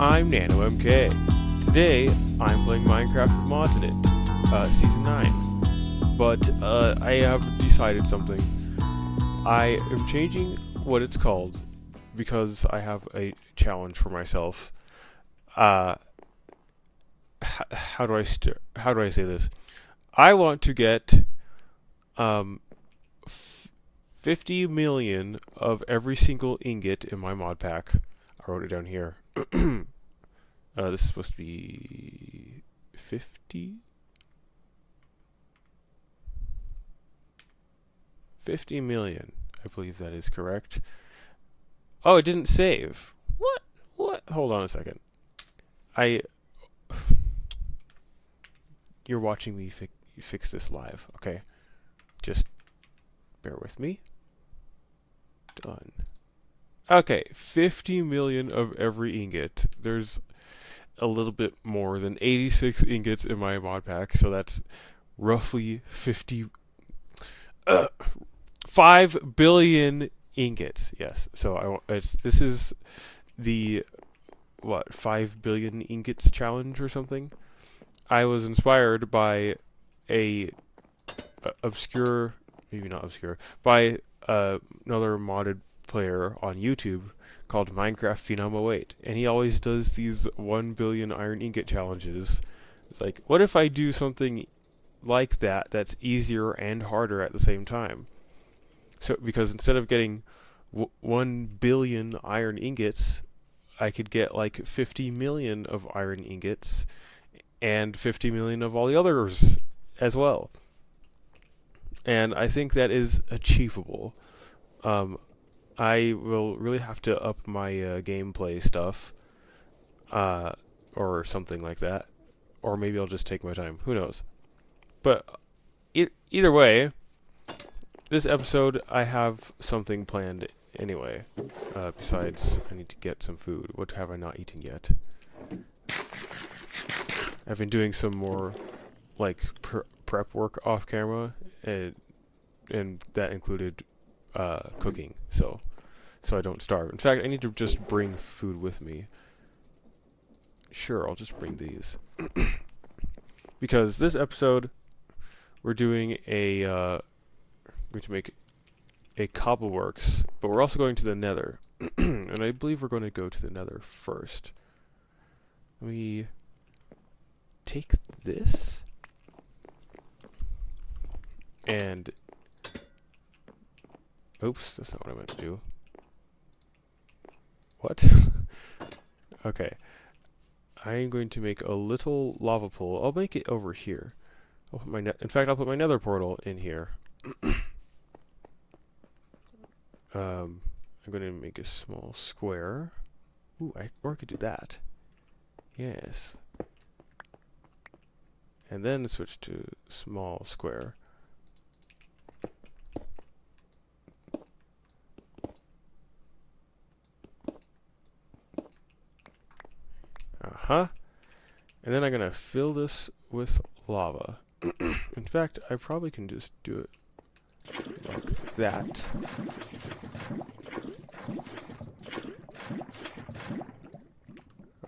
I'm NanoMK. Today, I'm playing Minecraft with mods in it, Season 9. But, I have decided something. I am changing what it's called because I have a challenge for myself. How do I say this? I want to get, 50 million of every single ingot in my mod pack. I wrote it down here. This is supposed to be 50? 50 million. I believe that is correct. Oh, it didn't save. What? Hold on a second. You're watching me fix this live. Okay. Just bear with me. Done. Okay, 50 million of every ingot. There's a little bit more than 86 ingots in my mod pack, so that's roughly 5 billion ingots. Yes. So this is the 5 billion ingots challenge or something. I was inspired by maybe not obscure, by another modded player on YouTube called Minecraft Phenom 08, and he always does these 1 billion iron ingot challenges. It's like, what if I do something like that's easier and harder at the same time? So, because instead of getting 1 billion iron ingots, I could get like 50 million of iron ingots and 50 million of all the others as well. And I think that is achievable. I will really have to up my gameplay stuff, or something like that. Or maybe I'll just take my time. Who knows? But either way, this episode I have something planned anyway. Besides, I need to get some food. What have I not eaten yet? I've been doing some more like prep work off camera, and that included cooking, so I don't starve. In fact, I need to just bring food with me. Sure, I'll just bring these. Because this episode, we're doing we're going to make a cobbleworks, but we're also going to the nether. And I believe we're going to go to the nether first. Let me take this and oops, that's not what I meant to do. What? Okay. I'm going to make a little lava pool. I'll make it over here. I'll put in fact, I'll put my nether portal in here. I'm going to make a small square. Ooh, or I could do that. Yes. And then switch to small square. And then I'm going to fill this with lava. In fact, I probably can just do it like that.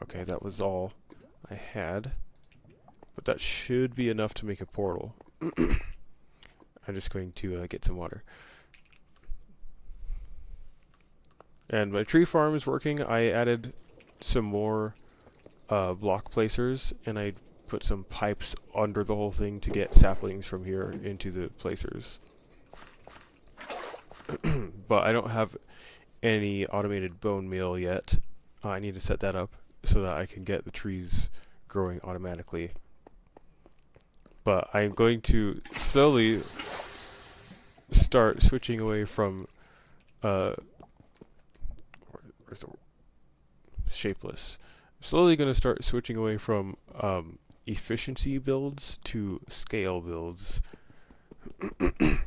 Okay, that was all I had. But that should be enough to make a portal. I'm just going to get some water. And my tree farm is working. I added some more block placers, and I put some pipes under the whole thing to get saplings from here into the placers. But I don't have any automated bone meal yet. I need to set that up so that I can get the trees growing automatically. But I'm going to slowly start switching away from where's the shapeless. Slowly going to start switching away from efficiency builds to scale builds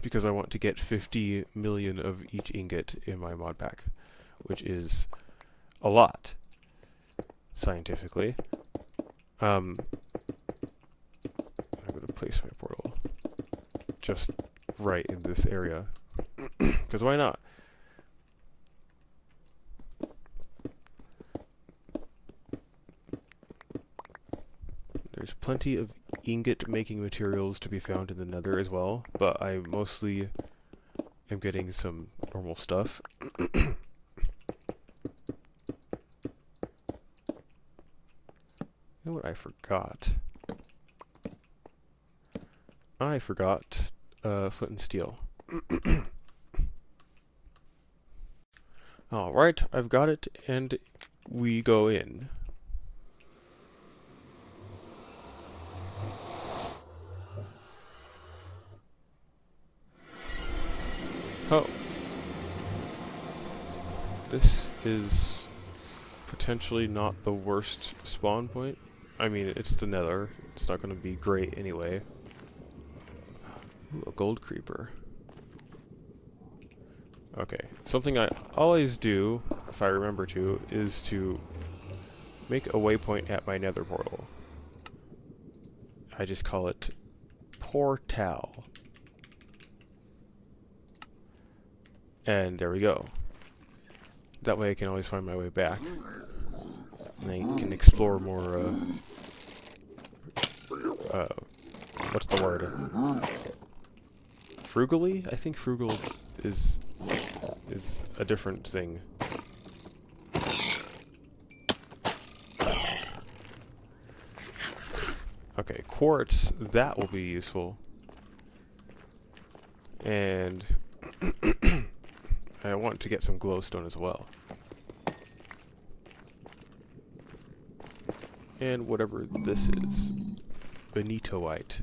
because I want to get 50 million of each ingot in my mod pack, which is a lot scientifically. I'm going to place my portal just right in this area because why not? plenty of ingot making materials to be found in the Nether as well, but I mostly am getting some normal stuff. You know what I forgot? I forgot flint and steel. Alright, I've got it, and we go in. Oh. This is potentially not the worst spawn point. I mean, it's the Nether. It's not going to be great anyway. Ooh, a gold creeper. Okay, something I always do, if I remember to, is to make a waypoint at my Nether portal. I just call it Portal. And there we go. That way I can always find my way back. And I can explore more, what's the word? Frugally? I think frugal is a different thing. Okay, quartz, that will be useful. And I want to get some glowstone as well. And whatever this is. Benitoite.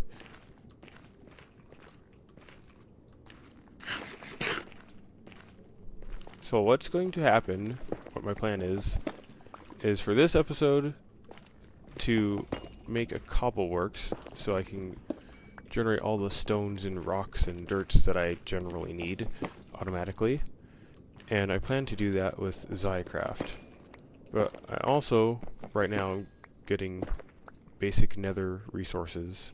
So what's going to happen, what my plan is for this episode to make a cobbleworks so I can generate all the stones and rocks and dirts that I generally need automatically. And I plan to do that with Zycraft. But I also, right now, am getting basic nether resources,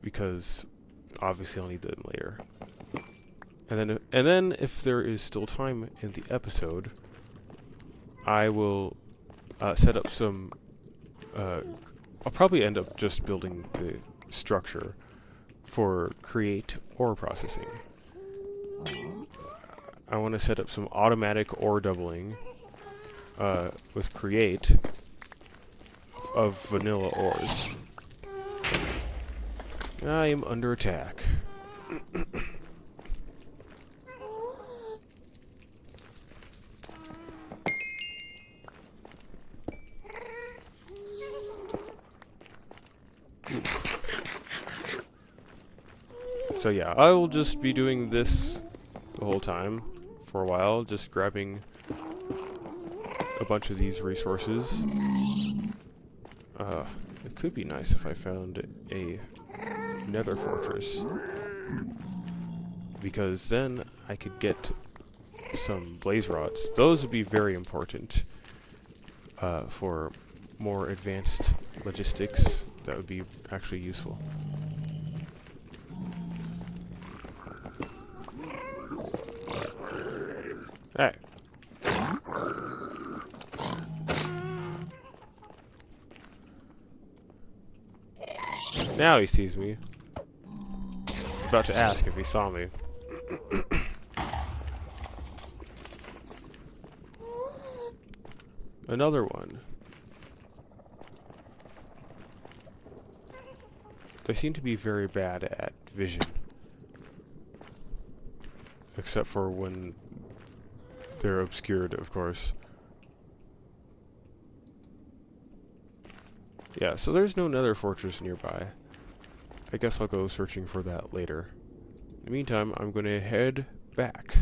because obviously I'll need them later. And then if there is still time in the episode, I will set up some. I'll probably end up just building the structure for create ore processing. I want to set up some automatic ore doubling with create of vanilla ores. I am under attack. So yeah, I will just be doing this the whole time for a while, just grabbing a bunch of these resources. It could be nice if I found a nether fortress, because then I could get some blaze rods. Those would be very important for more advanced logistics. That would be actually useful. Hey. Now he sees me. He's about to ask if he saw me. Another one. They seem to be very bad at vision. Except for when they're obscured, of course. Yeah, so there's no nether fortress nearby. I guess I'll go searching for that later. In the meantime, I'm going to head back.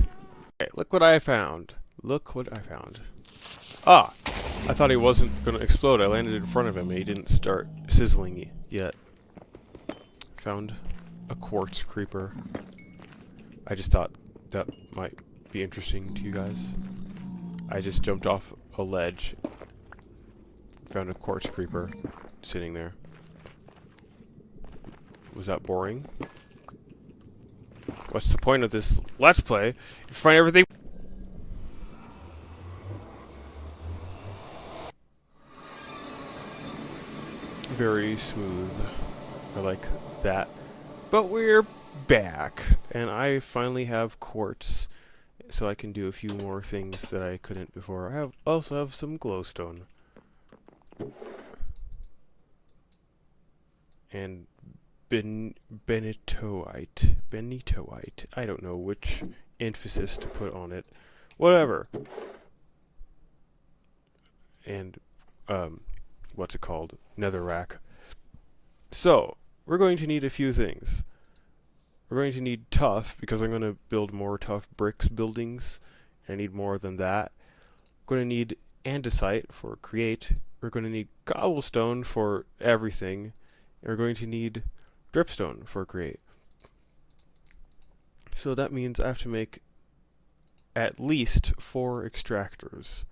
Okay, look what I found. Look what I found. Ah! I thought he wasn't going to explode. I landed in front of him and he didn't start sizzling yet. Found a quartz creeper. I just thought that might be interesting to you guys. I just jumped off a ledge. Found a quartz creeper sitting there. Was that boring? What's the point of this Let's Play? You find everything. very smooth. I like that. But we're back, and I finally have quartz, so I can do a few more things that I couldn't before. I also have some glowstone. And Benitoite. I don't know which emphasis to put on it. Whatever. And, what's it called? Netherrack. So, we're going to need a few things. We're going to need tough, because I'm going to build more tough bricks buildings. I need more than that. We're going to need andesite for create. We're going to need cobblestone for everything. And we're going to need dripstone for create. So that means I have to make at least 4 extractors.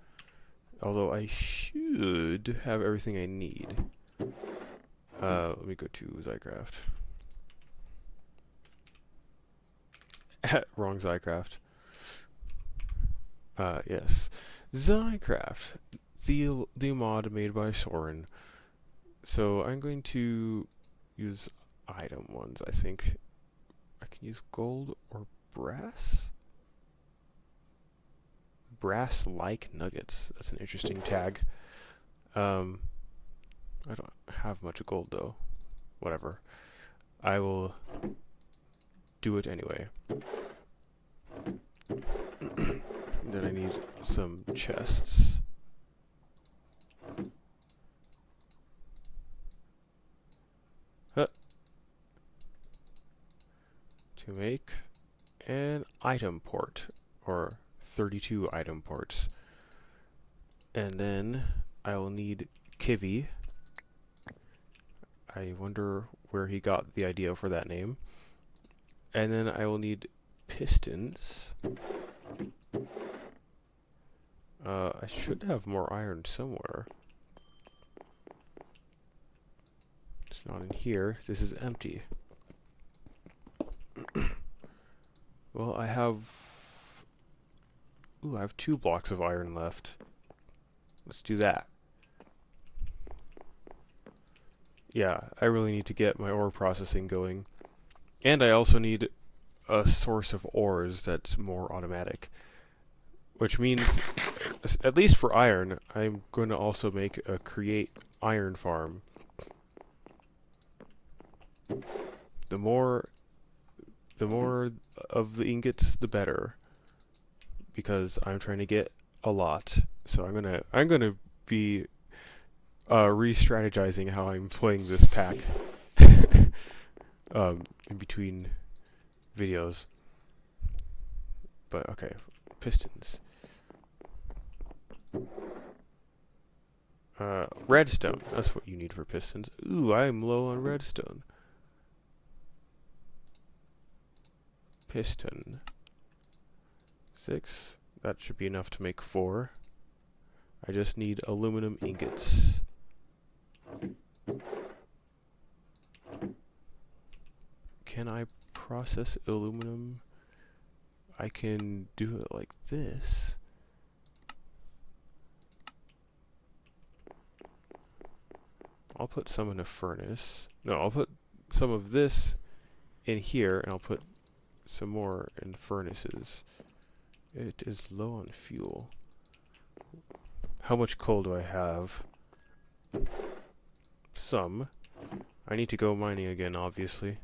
Although I should have everything I need. Let me go to Zycraft. Wrong Zycraft. Yes. Zycraft. The mod made by Soren. So I'm going to use item ones, I think. I can use gold or brass? Brass-like nuggets. That's an interesting tag. I don't have much gold though. Whatever. I will do it anyway. Then I need some chests. To make an item port, or 32 item ports. And then I will need Kivy. I wonder where he got the idea for that name. And then I will need pistons. I should have more iron somewhere. It's not in here. This is empty. Well, I have 2 blocks of iron left. Let's do that. Yeah, I really need to get my ore processing going. And I also need a source of ores that's more automatic. Which means, at least for iron, I'm going to also make a create iron farm. The more of the ingots, the better. Because I'm trying to get a lot. So I'm gonna be re-strategizing how I'm playing this pack in between videos. But okay, pistons. Redstone. That's what you need for pistons. Ooh, I'm low on redstone. Piston. 6. That should be enough to make 4. I just need aluminum ingots. Can I process aluminum? I can do it like this. I'll put some in a furnace. No, I'll put some of this in here, and I'll put some more in furnaces. It is low on fuel. How much coal do I have? Some. I need to go mining again, obviously.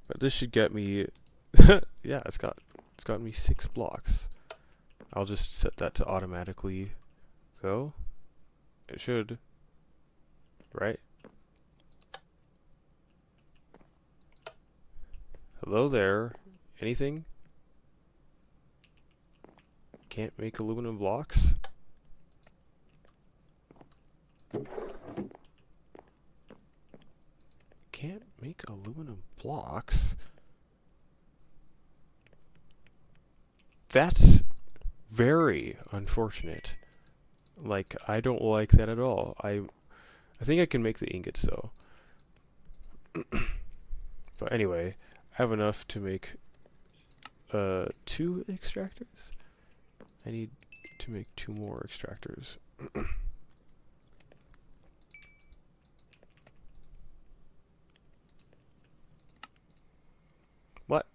But this should get me yeah, it's gotten me 6 blocks. I'll just set that to automatically go. It should. Right? Hello there. Anything? Can't make aluminum blocks? Can't make aluminum blocks? That's very unfortunate. Like, I don't like that at all. I think I can make the ingots, though. But anyway, I have enough to make 2 extractors. I need to make 2 more extractors. What?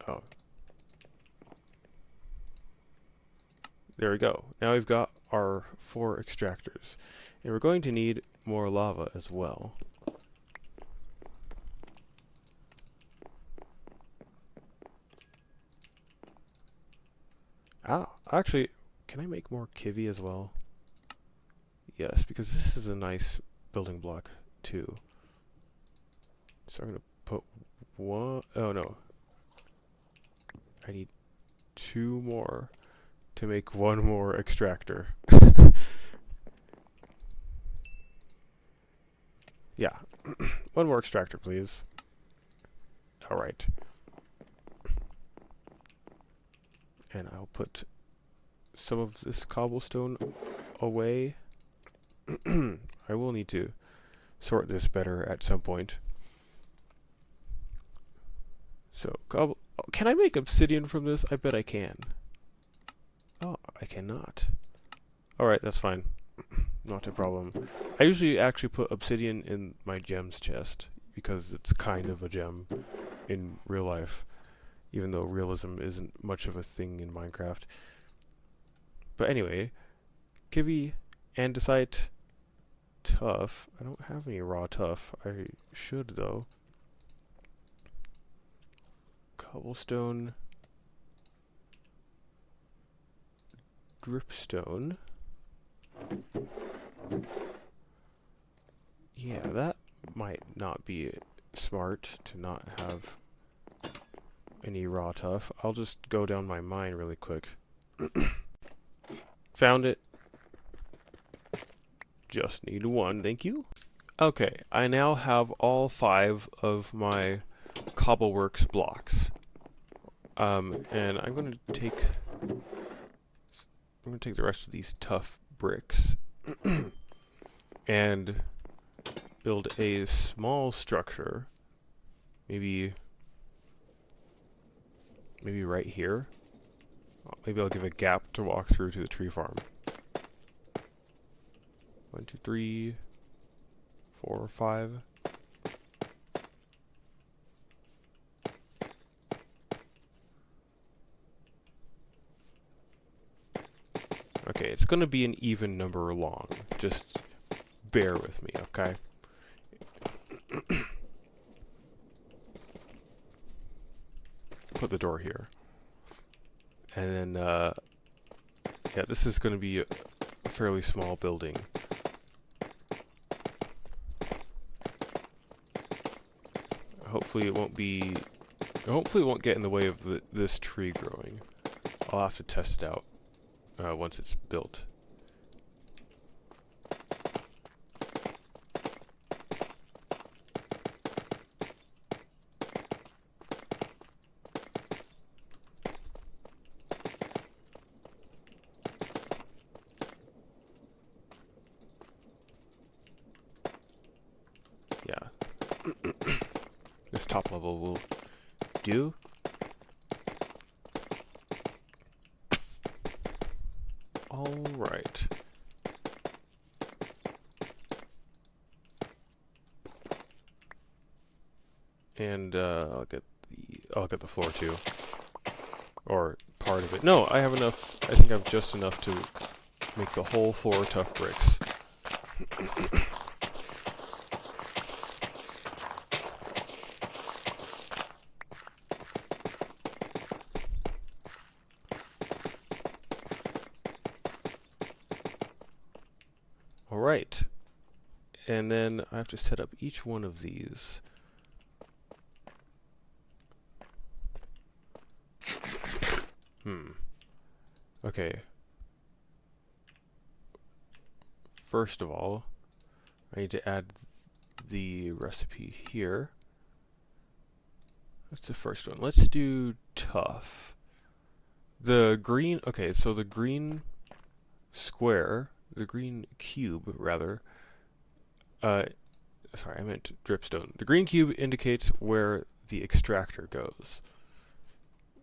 Oh. There we go. Now we've got our 4 extractors. And we're going to need more lava as well. Ah, actually, can I make more kivi as well? Yes, because this is a nice building block too. So I'm going to put 1... Oh no. I need 2 more to make 1 more extractor. Yeah. 1 more extractor, please. Alright. And I'll put some of this cobblestone away. I will need to sort this better at some point. So, can I make obsidian from this? I bet I can. Oh, I cannot. Alright, that's fine. Not a problem. I usually actually put obsidian in my gems chest, because it's kind of a gem in real life, even though realism isn't much of a thing in Minecraft. But anyway, kivi, andesite, tuff. I don't have any raw tuff. I should, though. Cobblestone. Dripstone. Yeah, that might not be smart to not have any raw tuff. I'll just go down my mine really quick. Found it. Just need 1, thank you. Okay, I now have all 5 of my Cobbleworks blocks. And I'm going to take the rest of these tough bricks and build a small structure, maybe right here. Maybe I'll give a gap to walk through to the tree farm. 1, 2, 3, 4, 5. Okay, it's going to be an even number long. Just bear with me, okay? Put the door here. And then, yeah, this is going to be a fairly small building. Hopefully it won't get in the way of this tree growing. I'll have to test it out once it's built. Yeah. This top level will do. Alright. And I'll get the floor too. Or part of it. No, I have enough. I think I have just enough to make the whole floor tough bricks. Alright. And then I have to set up each one of these. Okay. First of all, I need to add the recipe here. That's the first one. Let's do tough. The green, okay, so the green square, the green cube, rather, sorry, I meant dripstone. The green cube indicates where the extractor goes.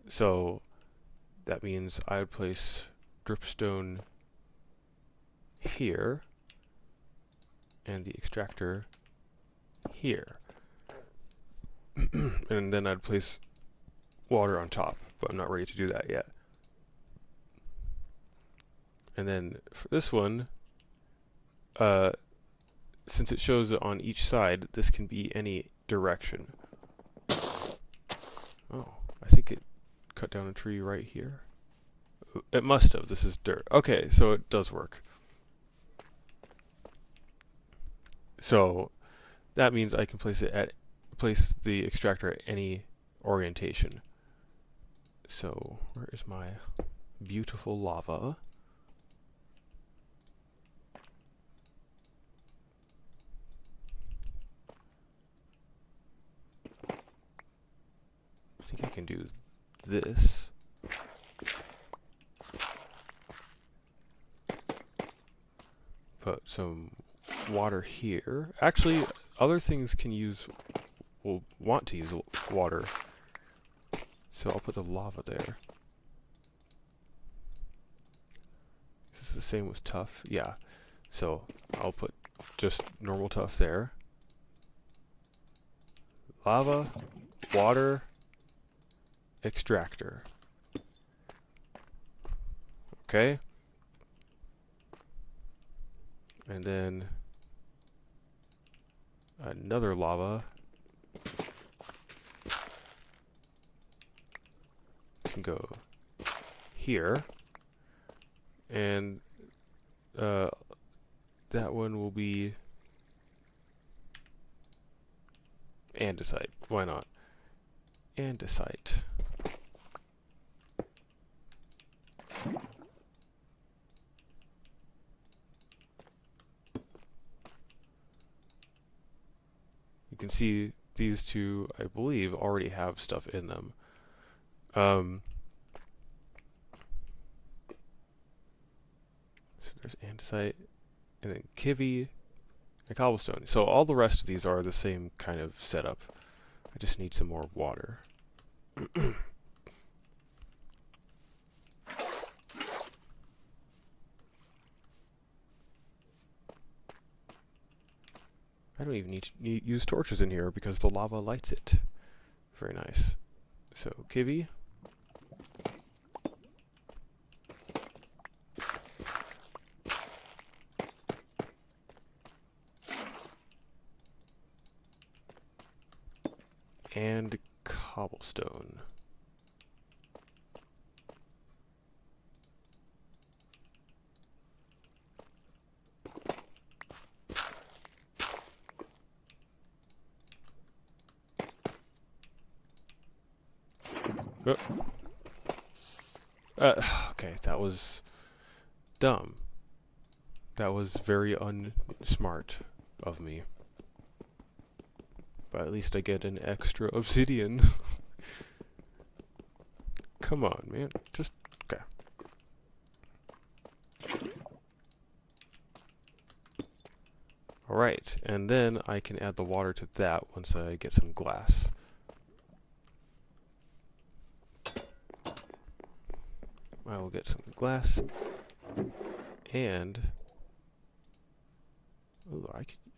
So that means I would place dripstone here and the extractor here. And then I'd place water on top, but I'm not ready to do that yet. And then for this one, since it shows it on each side, this can be any direction. Oh, I think it cut down a tree right here. It must have. This is dirt. Okay, so it does work. So that means I can place the extractor at any orientation. So where is my beautiful lava? I think I can do this. Put some water here. Actually, other things will want to use water. So I'll put the lava there. This is the same with tuff. Yeah. So I'll put just normal tuff there. Lava, water, extractor. Okay. And then another lava. Can go here. And that one will be andesite. Why not? Andesite. You can see these two, I believe, already have stuff in them. So there's andesite, and then kivy, and cobblestone. So all the rest of these are the same kind of setup. I just need some more water. I don't even need to use torches in here because the lava lights it. Very nice. So, kivy. And cobblestone. Oh. Okay, that was dumb. That was very unsmart of me. But at least I get an extra obsidian. Come on, man. Just... okay. Alright, and then I can add the water to that once I get some glass. I will get some glass, and ooh,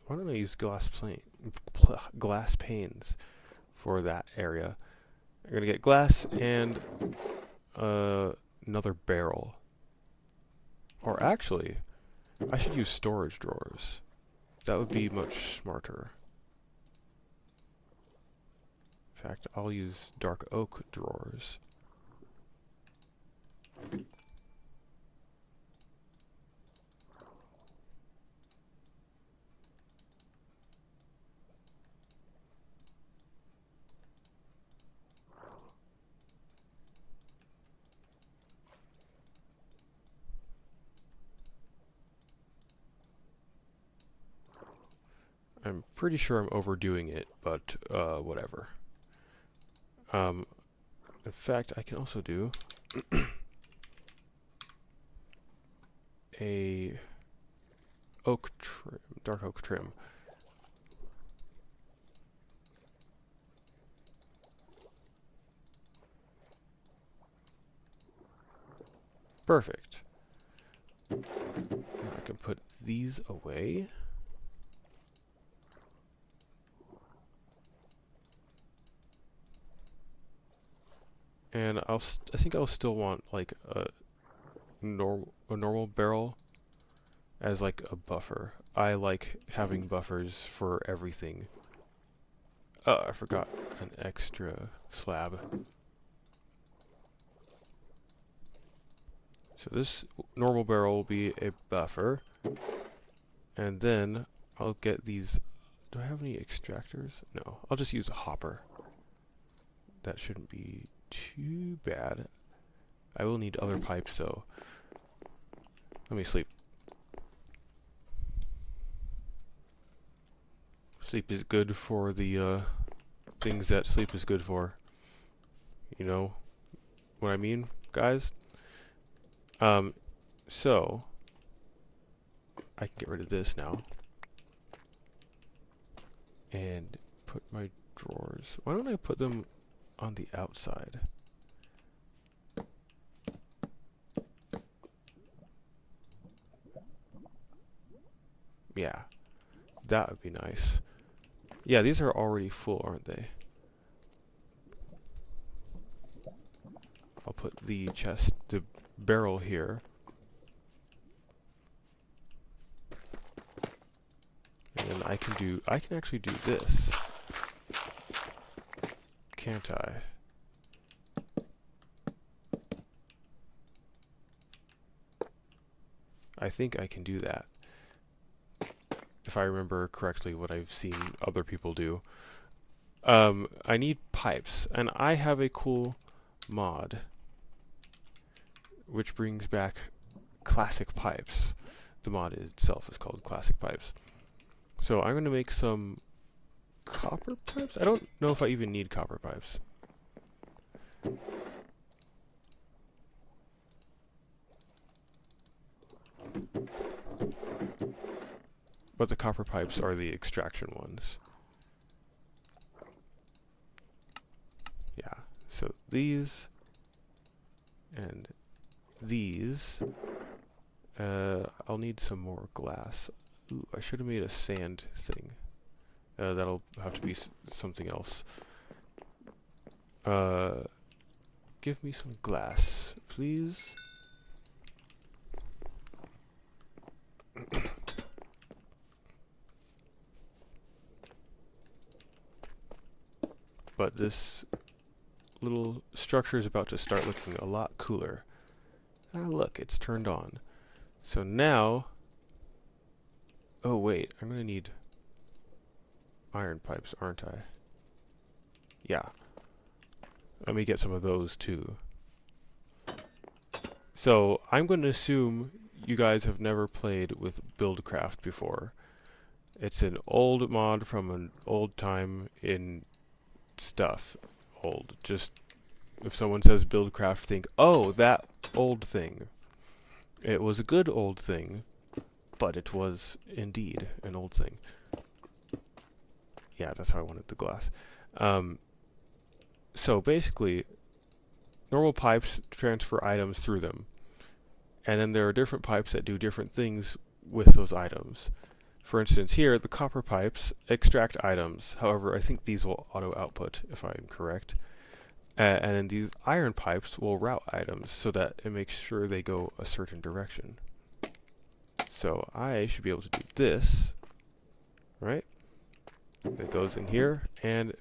why don't I use glass panes for that area? I'm gonna get glass and another barrel. Or actually, I should use storage drawers. That would be much smarter. In fact, I'll use dark oak drawers. I'm pretty sure I'm overdoing it, but whatever. In fact, I can also do a oak trim, dark oak trim. Perfect. Now I can put these away. And I think I'll still want like a normal barrel as like a buffer. I like having buffers for everything. Oh, I forgot an extra slab. So this normal barrel will be a buffer. And then I'll get these. Do I have any extractors? No, I'll just use a hopper. That shouldn't be too bad. I will need other pipes though. Let me sleep. Sleep is good for the things that sleep is good for. You know what I mean, guys? So I can get rid of this now. And put my drawers. Why don't I put them on the outside? Yeah, that would be nice. Yeah, these are already full, aren't they? I'll put the barrel here. And then I can actually do this. Can't I? I think I can do that. If I remember correctly what I've seen other people do. I need pipes, and I have a cool mod which brings back classic pipes. The mod itself is called Classic Pipes. So I'm going to make some copper pipes? I don't know if I even need copper pipes. But the copper pipes are the extraction ones. Yeah, so these and these. I'll need some more glass. Ooh, I should have made a sand thing. That'll have to be something else. Give me some glass, please. But this little structure is about to start looking a lot cooler. Ah, look, it's turned on. So now... Oh, wait, I'm going to need iron pipes, aren't I? Yeah. Let me get some of those, too. So, I'm going to assume you guys have never played with Buildcraft before. It's an old mod from an old time in stuff. Old. Just, if someone says Buildcraft, think, oh, that old thing. It was a good old thing, but it was indeed an old thing. Yeah, that's how I wanted the glass. So basically, normal pipes transfer items through them. And then there are different pipes that do different things with those items. For instance, here, the copper pipes extract items. However, I think these will auto-output, if I'm correct. And then these iron pipes will route items so that it makes sure they go a certain direction. So I should be able to do this, right? It goes in here, and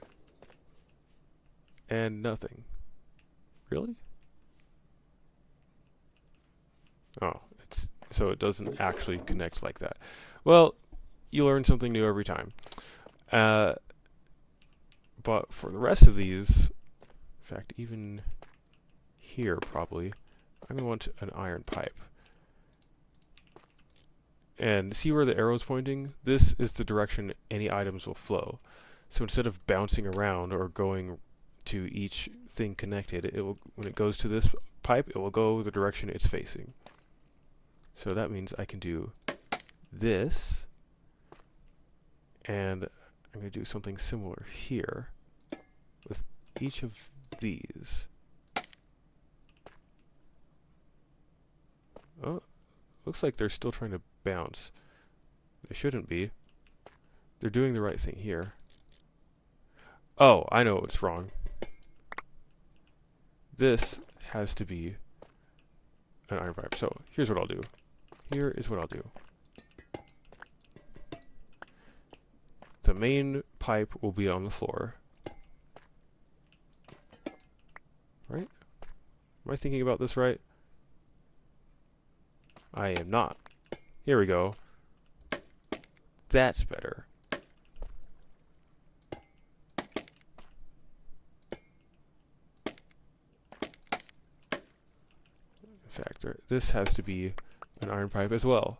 nothing. Really? Oh, so it doesn't actually connect like that. Well, you learn something new every time. But for the rest of these, in fact, even here probably, I'm going to want an iron pipe. And see where the arrow's pointing? This is the direction any items will flow. So instead of bouncing around or going to each thing connected, it will, when it goes to this pipe, it will go the direction it's facing. So that means I can do this, and I'm going to do something similar here with each of these. Oh, looks like they're still trying to bounce. They shouldn't be. They're doing the right thing here. Oh, I know what's wrong. This has to be an iron pipe. So here's what I'll do. Here is what I'll do. The main pipe will be on the floor. Right? Am I thinking about this right? I am not. Here we go. That's better. In fact, this has to be an iron pipe as well.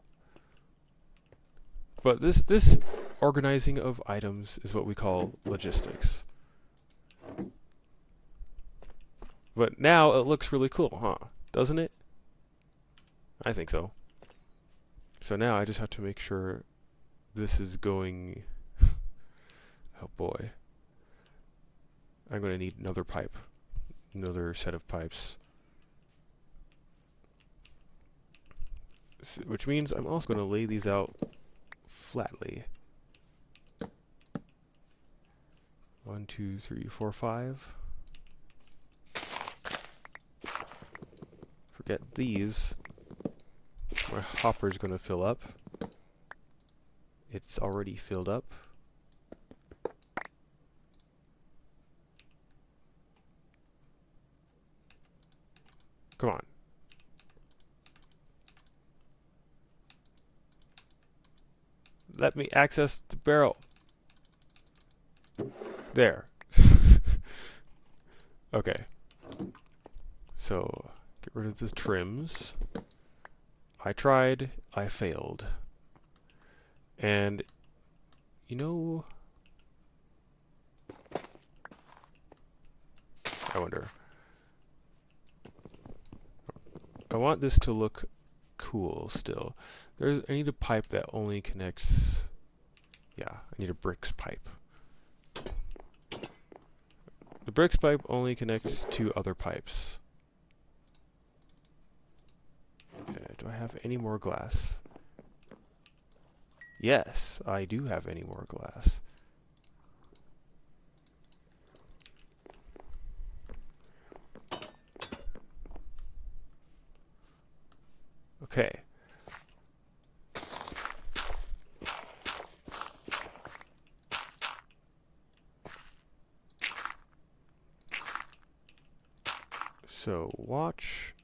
But this organizing of items is what we call logistics. But now it looks really cool, huh? Doesn't it? I think so. So now I just have to make sure this is going... Oh boy. I'm going to need another pipe. Another set of pipes. Which means I'm also going to lay these out flatly. 1, 2, 3, 4, 5. Forget these. My hopper's going to fill up. It's already filled up. Come on. Let me access the barrel. There. Okay. So, get rid of the trims. I tried, I failed. And, you know... I wonder. I want this to look cool still. I need a pipe that only connects... Yeah, I need a bricks pipe. The bricks pipe only connects to other pipes. Do I have any more glass? Yes, I do have any more glass. Okay. So watch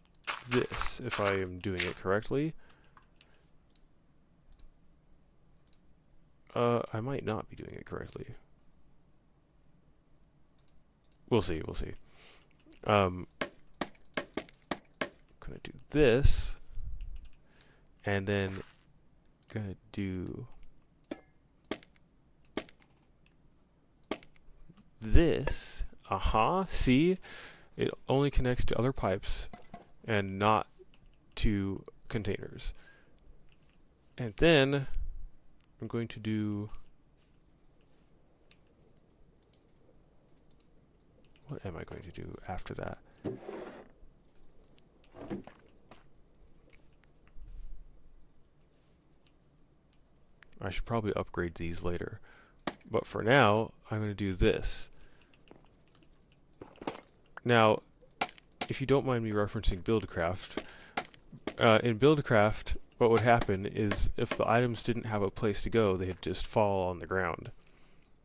this, if I am doing it correctly. I might not be doing it correctly. We'll see, we'll see. I'm gonna do this, and then gonna do this. See? It only connects to other pipes and not to containers. And then I'm going to do... What am I going to do after that? I should probably upgrade these later. But for now, I'm going to do this. Now, if you don't mind me referencing Buildcraft, in Buildcraft, what would happen is if the items didn't have a place to go, they'd just fall on the ground.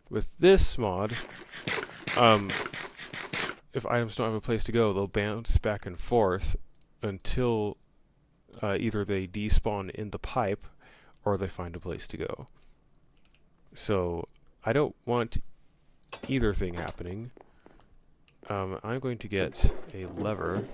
With this mod, if items don't have a place to go, they'll bounce back and forth until either they despawn in the pipe or they find a place to go. So I don't want either thing happening. I'm going to get a lever.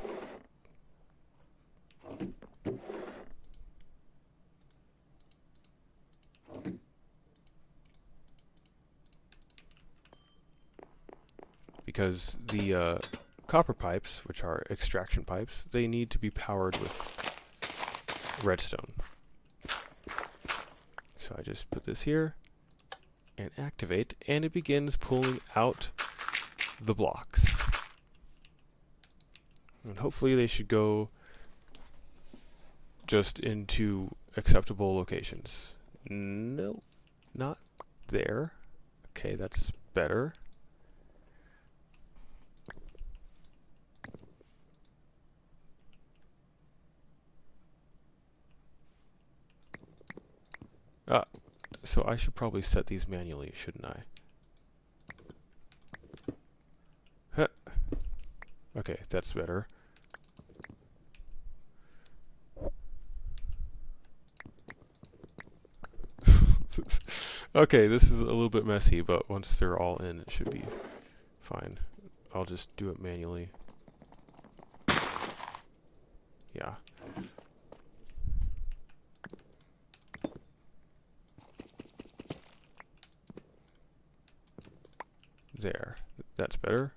Because the copper pipes, which are extraction pipes, they need to be powered with redstone. So I just put this here and activate, and it begins pulling out the blocks. And hopefully they should go just into acceptable locations. No, not there. Okay, that's better. So I should probably set these manually, shouldn't I? Huh. Okay, that's better. Okay, this is a little bit messy, but once they're all in, it should be fine. I'll just do it manually. Yeah. There. That's better.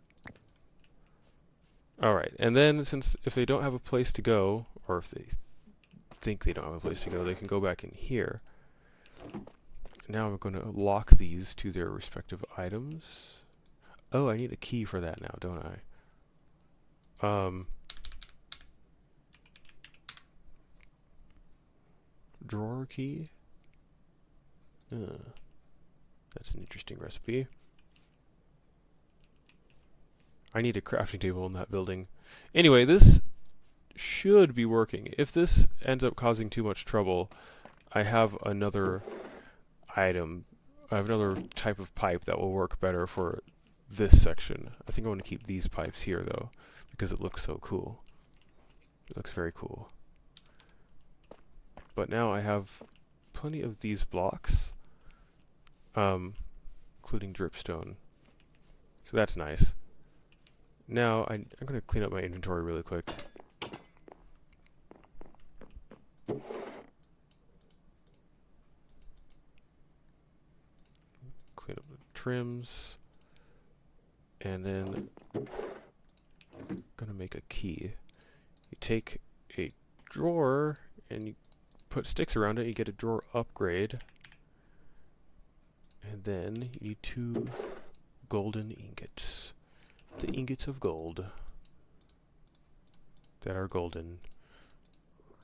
Alright, and then since if they don't have a place to go, or if they think they don't have a place to go, they can go back in here. Now I'm going to lock these to their respective items. Oh, I need a key for that now, don't I? Drawer key? That's an interesting recipe. I need a crafting table in that building. Anyway, this should be working. If this ends up causing too much trouble, I have another item. I have another type of pipe that will work better for this section. I think I want to keep these pipes here, though, because it looks so cool. It looks very cool. But now I have plenty of these blocks, including dripstone. So that's nice. Now I'm going to clean up my inventory really quick. Clean up the trims. And then I'm going to make a key. You take a drawer and you put sticks around it, you get a drawer upgrade. And then you need 2 golden ingots. The ingots of gold that are golden.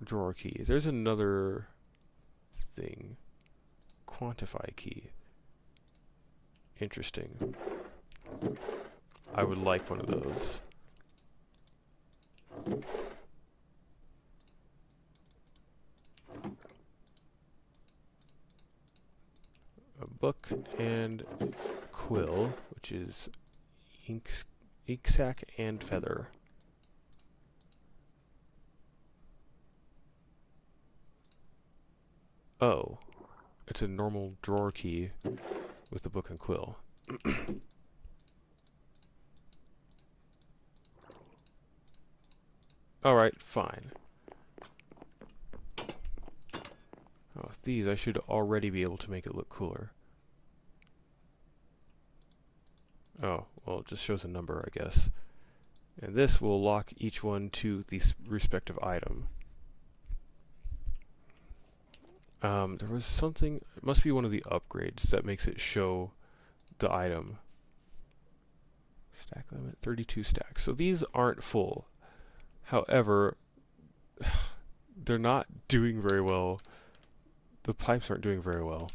Drawer key. There's another thing. Quantify key. Interesting. I would like one of those. A book and quill, which is ink sac and feather. Oh, it's a normal drawer key with the book and quill. Alright, fine. Oh, with these I should already be able to make it look cooler. Oh, well, it just shows a number, I guess. And this will lock each one to the respective item. There was something, it must be one of the upgrades that makes it show the item. Stack limit, 32 stacks. So these aren't full. However, they're not doing very well. The pipes aren't doing very well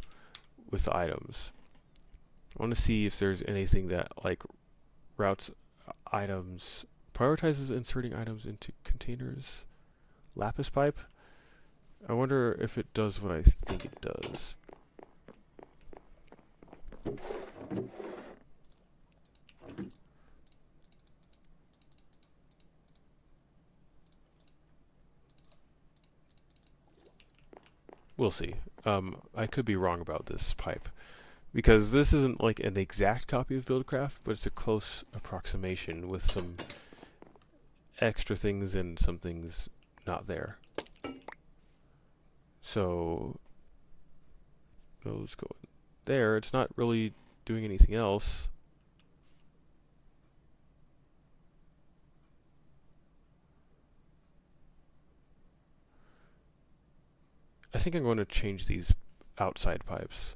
with the items. I want to see if there's anything that like routes items, prioritizes inserting items into containers. Lapis pipe. I wonder if it does what I think it does. We'll see. I could be wrong about this pipe, because this isn't like an exact copy of Buildcraft, but it's a close approximation with some extra things and some things not there. So those go there. It's not really doing anything else. I think I'm going to change these outside pipes.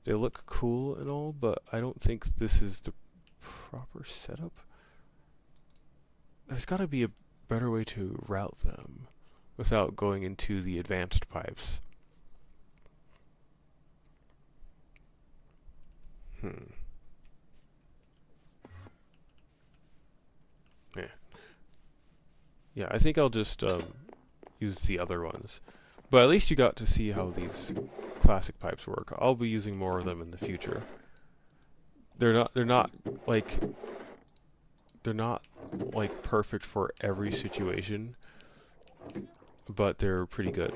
They look cool and all, but I don't think this is the proper setup. There's got to be a better way to route them. without going into the advanced pipes. Yeah. Yeah, I think I'll just use the other ones. But at least you got to see how these classic pipes work. I'll be using more of them in the future. They're not like perfect for every situation, but they're pretty good.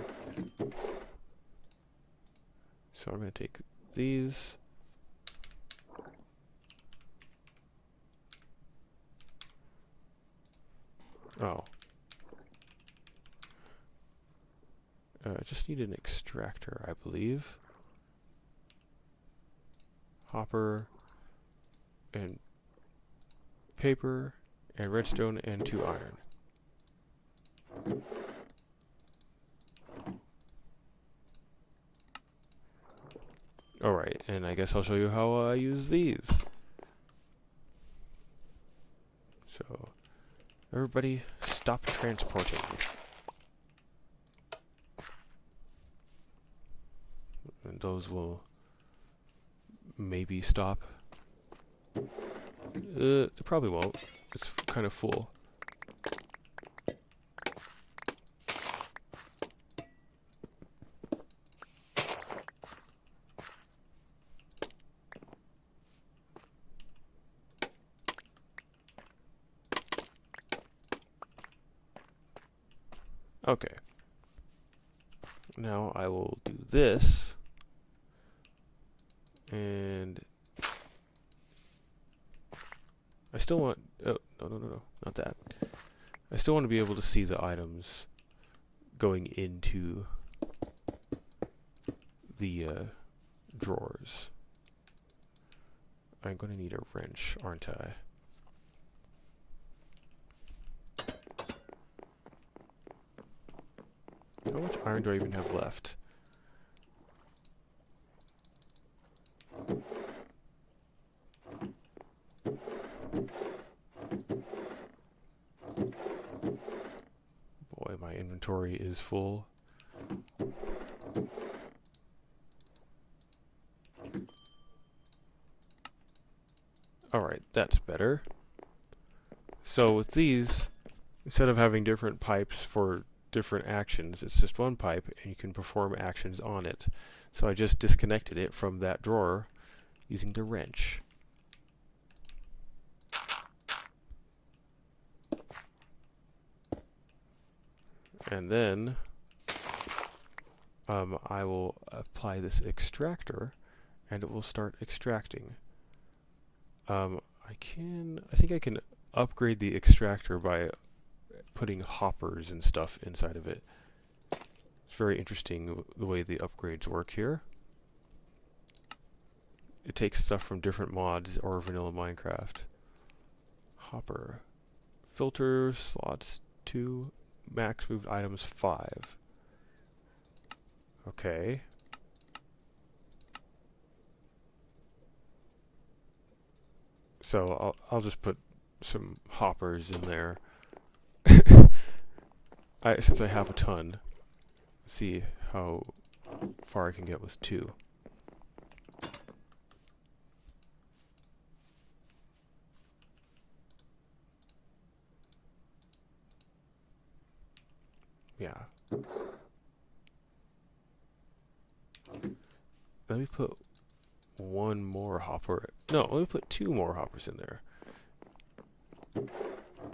So I'm going to take these. Oh. I just need an extractor, I believe. Hopper and paper and redstone and 2 iron. Alright, and I guess I'll show you how I use these. So, everybody stop transporting. And those will maybe stop. They probably won't. It's kind of full. Okay. Now I will do this. And I still want... Oh, no, not that. I still want to be able to see the items going into the drawers. I'm going to need a wrench, aren't I? How much iron do I even have left? Boy, my inventory is full. Alright, that's better. So with these, instead of having different pipes for different actions, it's just one pipe and you can perform actions on it. So I just disconnected it from that drawer using the wrench. And then I will apply this extractor and it will start extracting. I think I can upgrade the extractor by putting hoppers and stuff inside of it. It's very interesting the way the upgrades work here. It takes stuff from different mods or vanilla Minecraft. Hopper. Filter slots 2. Max moved items 5. Okay. So I'll just put some hoppers in there. Since I have a ton. Let's see how far I can get with 2. Yeah. Let me put one more hopper. No, let me put 2 more hoppers in there.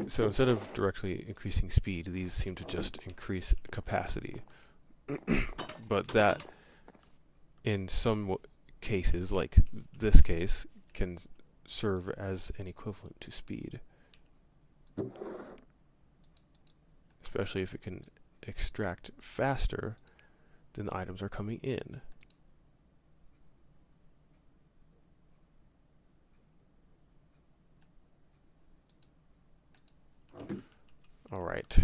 So instead of directly increasing speed, these seem to just increase capacity. But that, in some cases, like this case, can serve as an equivalent to speed. Especially if it can extract faster than the items are coming in. Alright.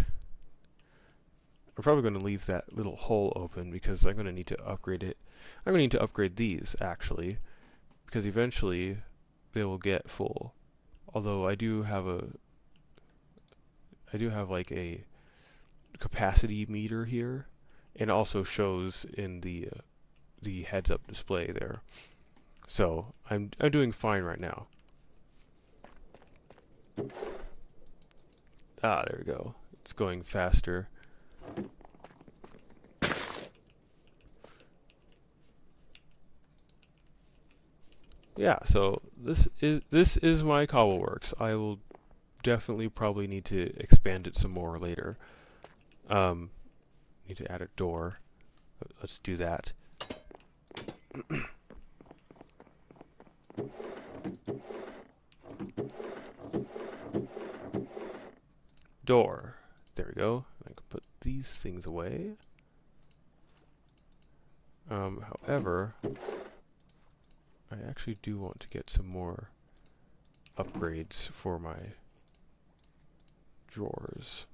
I'm probably going to leave that little hole open because I'm going to need to upgrade it. I'm going to need to upgrade these, actually, because eventually they will get full. Although I do have like a capacity meter here, and also shows in the heads-up display there. So I'm doing fine right now. Ah, there we go. It's going faster. Yeah, so this is my cobbleworks. I will definitely probably need to expand it some more later. Need to add a door. Let's do that. Door. There we go. I can put these things away. However, I actually do want to get some more upgrades for my drawers.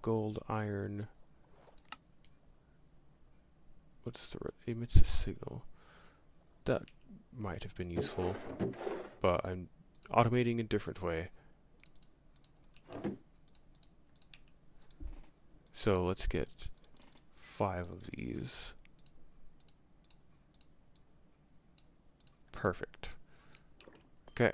Gold, iron. What's the emits a signal? That might have been useful, but I'm automating a different way. So let's get 5 of these. Perfect. Okay.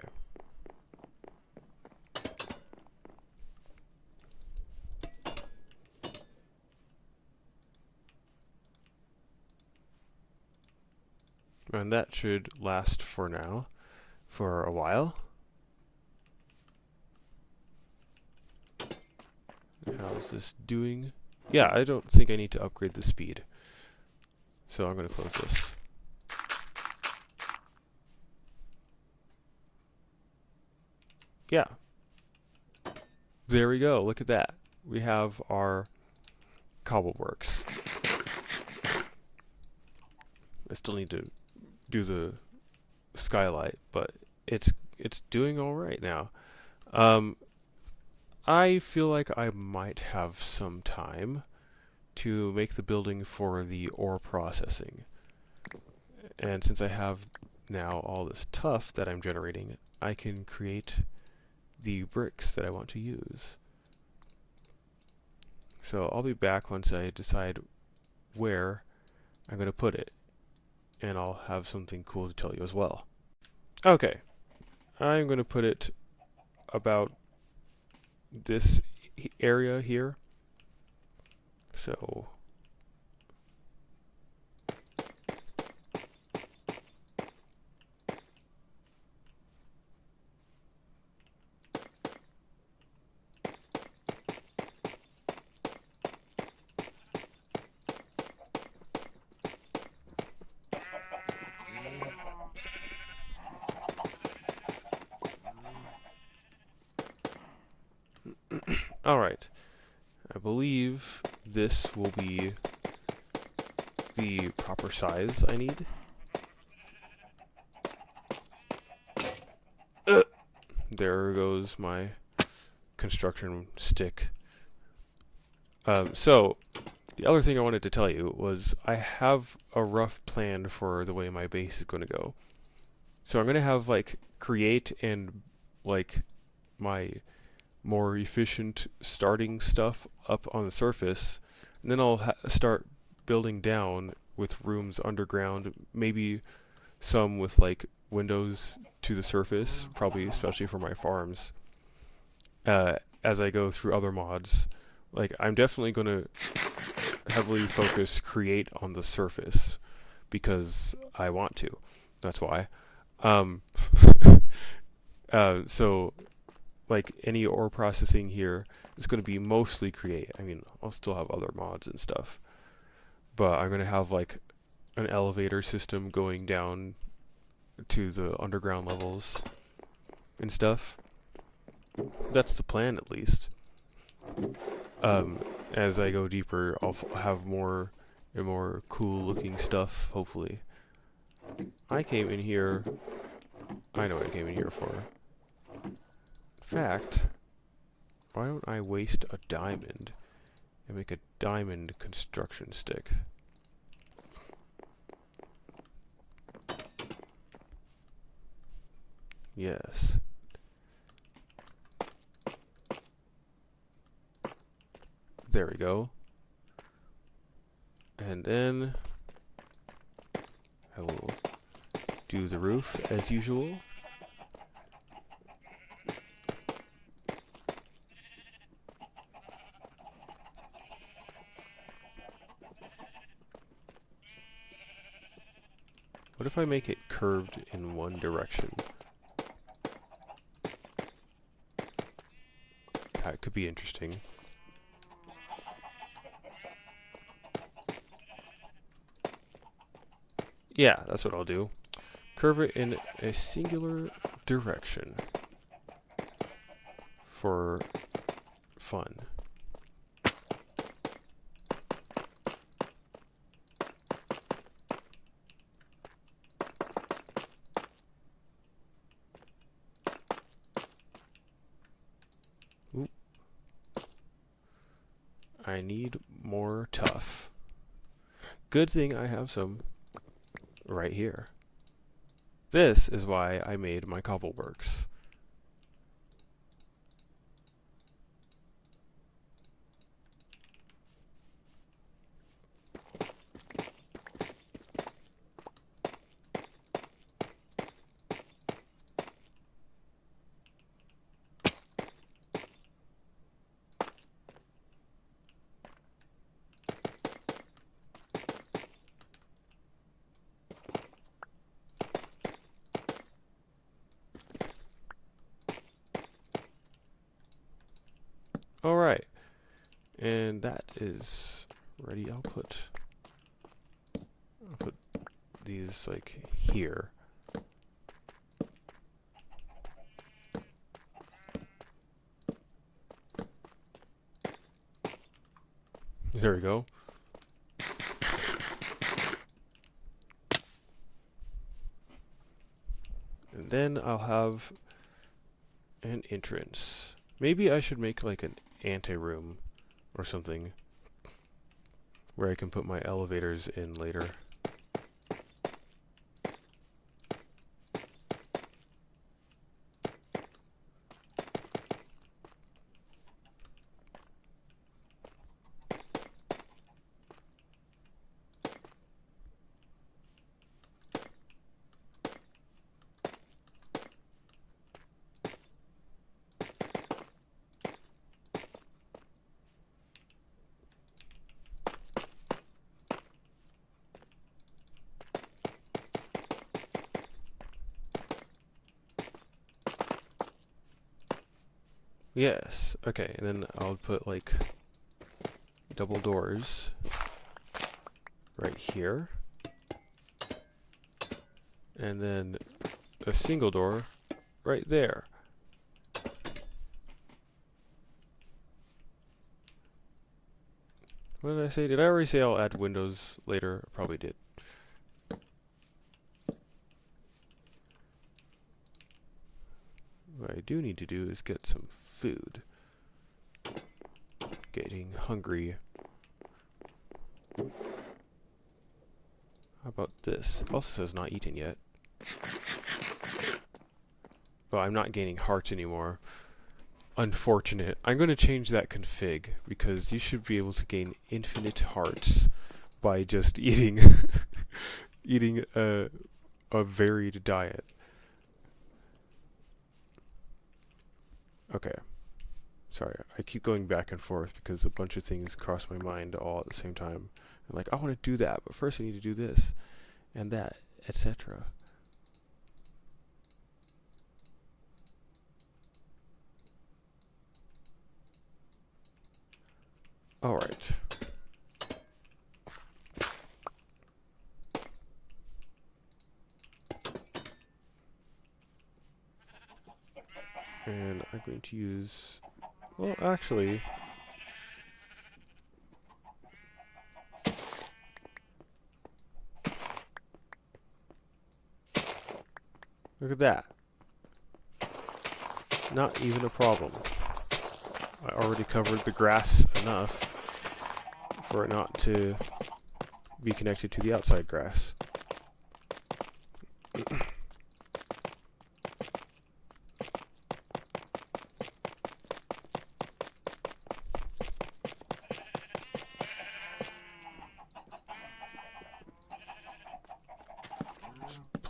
And that should last for now, for a while. How's this doing? Yeah, I don't think I need to upgrade the speed. So I'm going to close this. Yeah. There we go. Look at that. We have our cobbleworks. I still need to do the skylight, but it's doing all right now. I feel like I might have some time to make the building for the ore processing. And since I have now all this tuff that I'm generating, I can create the bricks that I want to use. So I'll be back once I decide where I'm going to put it. And I'll have something cool to tell you as well. Okay, I'm going to put it about this area here. So alright, I believe this will be the proper size I need. There goes my construction stick. So, the other thing I wanted to tell you was I have a rough plan for the way my base is going to go. So I'm going to have, like, create and, like, my more efficient starting stuff up on the surface, and then I'll start building down with rooms underground, maybe some with like windows to the surface, probably especially for my farms. As I go through other mods, like I'm definitely going to heavily focus create on the surface because I want to. That's why. So like any ore processing here is going to be mostly create. I mean, I'll still have other mods and stuff, but I'm going to have like an elevator system going down to the underground levels and stuff. That's the plan, at least. As I go deeper, I'll have more and more cool looking stuff, hopefully. I came in here, I know what I came in here for. In fact, why don't I waste a diamond and make a diamond construction stick? Yes. There we go. And then I will do the roof as usual. What if I make it curved in one direction? That could be interesting. Yeah, that's what I'll do. Curve it in a singular direction for fun. Oop. I need more tough. Good thing I have some right here. This is why I made my cobbleworks. Alright, and that is ready. I'll put these like here. There we go. And then I'll have an entrance. Maybe I should make like an anteroom or something where I can put my elevators in later. Yes, okay, and then I'll put like double doors right here, and then a single door right there. What did I say? Did I already say I'll add windows later? I probably did. What I do need to do is get some food. Getting hungry. How about this? It also says not eaten yet. But I'm not gaining hearts anymore. Unfortunate. I'm going to change that config because you should be able to gain infinite hearts by just eating eating a varied diet. Okay. Sorry, I keep going back and forth because a bunch of things cross my mind all at the same time. I'm like, I want to do that, but first I need to do this and that, etc. Alright. And I'm going to use... Well, actually... Look at that. Not even a problem. I already covered the grass enough for it not to be connected to the outside grass.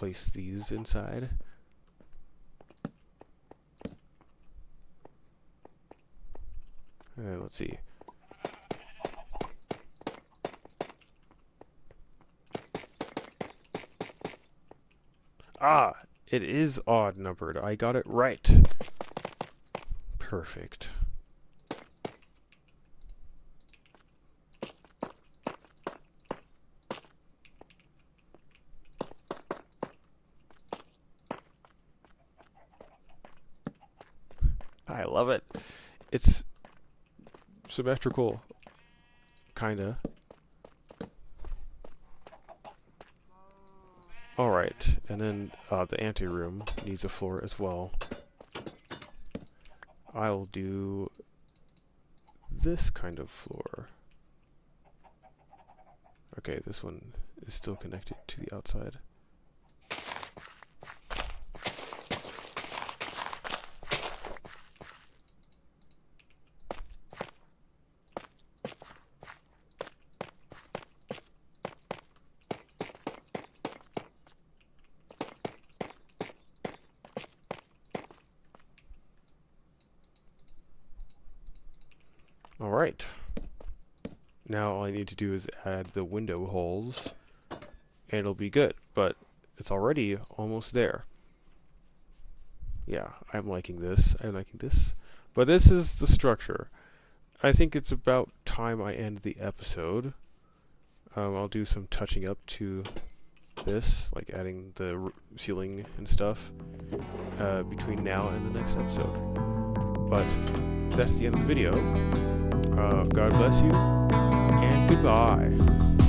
place these inside. And let's see. Ah, it is odd numbered. I got it right. Perfect. I love it. It's symmetrical, kinda. Alright, and then the anteroom needs a floor as well. I'll do this kind of floor. Okay, this one is still connected to the outside. Alright. Now all I need to do is add the window holes, and it'll be good, but it's already almost there. Yeah, I'm liking this. I'm liking this. But this is the structure. I think it's about time I end the episode. I'll do some touching up to this, like adding the ceiling and stuff, between now and the next episode. But that's the end of the video. God bless you, and goodbye.